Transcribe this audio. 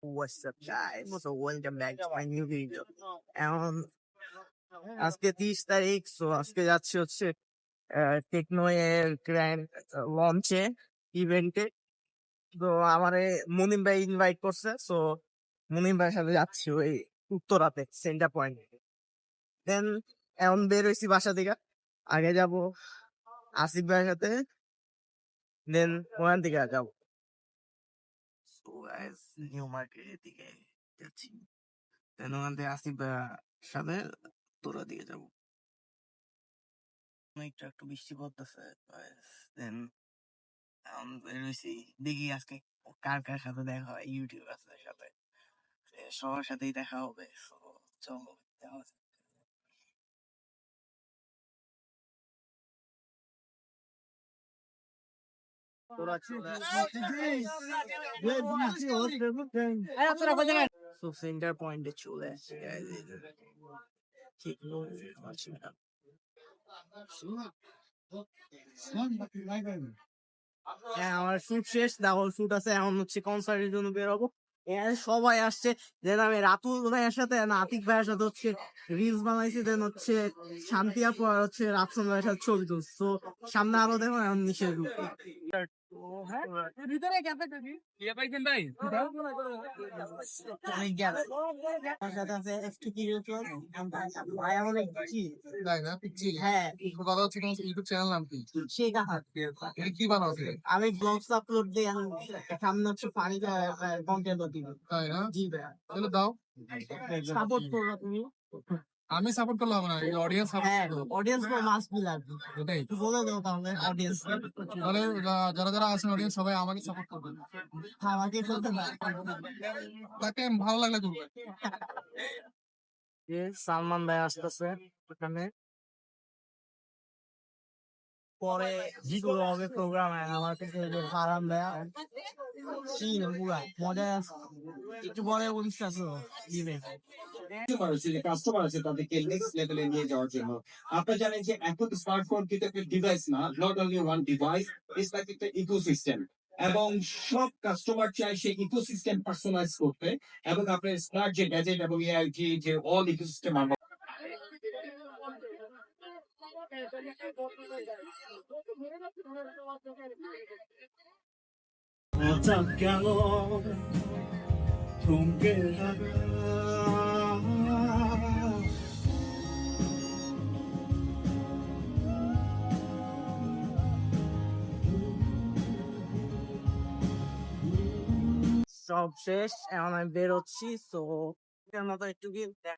What's up, guys? So welcome back to my new video. এখন আজকে 30 তারিখ, আজকে যাচ্ছি হচ্ছে টেকনো এর গ্র্যান্ড লঞ্চে ইভেন্টে। তো আমারে মুনিম ভাই ইনভাইট করছে, মুনিম ভাইয়ের সাথে যাচ্ছি ওই উত্তরাতে সেন্টার পয়েন্ট। দেন এখন বের হয়েছি বাসা থেকে, আগে যাব আসিফ ভাইয়ের সাথে, দেন ওখান থেকে যাবো নিউ মার্কেটের দিকে যাচ্ছি। দেন ওখান থেকে আসিফ ভাইয়ের সাথে তোরা দিকে যাবো। একটু বৃষ্টি পড়তেছে, দেন বেরোইছি, দেখি আজকে কার কার সাথে দেখা হয়, ইউটিউবারদের সাথে, সবার সাথেই দেখা হবে। চলো যাওয়া যাক। সেন্টার পয়েন্টে চলে আসছি, ঠিক পাচ্ছি না। হ্যাঁ, আমার শুট শেষ, ডাবল শুট আছে, এখন হচ্ছে কনসার্টের জন্য বেরোবো। এখানে সবাই আসছে, দেন আমি রাতুল ভাইয়ের সাথে আতিক ভাইয়ের সাথে হচ্ছে রিলস বানাইছি, দেন হচ্ছে শান্তি আপু আর হচ্ছে রাফসান ভাইয়ের সাথে ছবি তুলছি। তো সামনে আরো দেখো, এখন নিচে আমি ব্লগস আপলোড দিই, সামনে হচ্ছে পানি কন্টেন্ট দিই। তাই না? জি ভাইয়া, তাহলে দাও, সাপোর্ট করো তুমি। আমি সাপোর্ট করলে হবে না, অডিয়েন্স অডিয়েন্স মাস্ট বি লাগবে, এটাই বলে দাও তাহলে অডিয়েন্স। তাহলে যারা যারা আছেন অডিয়েন্স সবাই আমাকে সাপোর্ট করবেন, আমাকে বলতে না, তাকে ভালো লাগলে করবে। সালমান ভাই আসতেছে ওখানে, পরে যেগুলো হবে প্রোগ্রাম, আমার কাছে আরাম দেয়া মজা একটু পরে অনুষ্ঠান দিবে। কাস্টমার আছে তাদেরকে নেক্সট লেভেলে নিয়ে যাওয়ার জন্য। আপনারা জানেন যে এখন স্মার্টফোন কিন্তু একটা ডিভাইস না, not only one device, it's like একটা ইকোসিস্টেম। এবং সব কাস্টমার চায় সেই ইকোসিস্টেম পার্সোনালাইজ করতে, এবং আপনার স্মার্ট যে গ্যাজেট এবং এআইটি যে অল ইকোসিস্টেম গেল থমকে সব শেষ, এখন আমি বেরোচ্ছি। একটু কি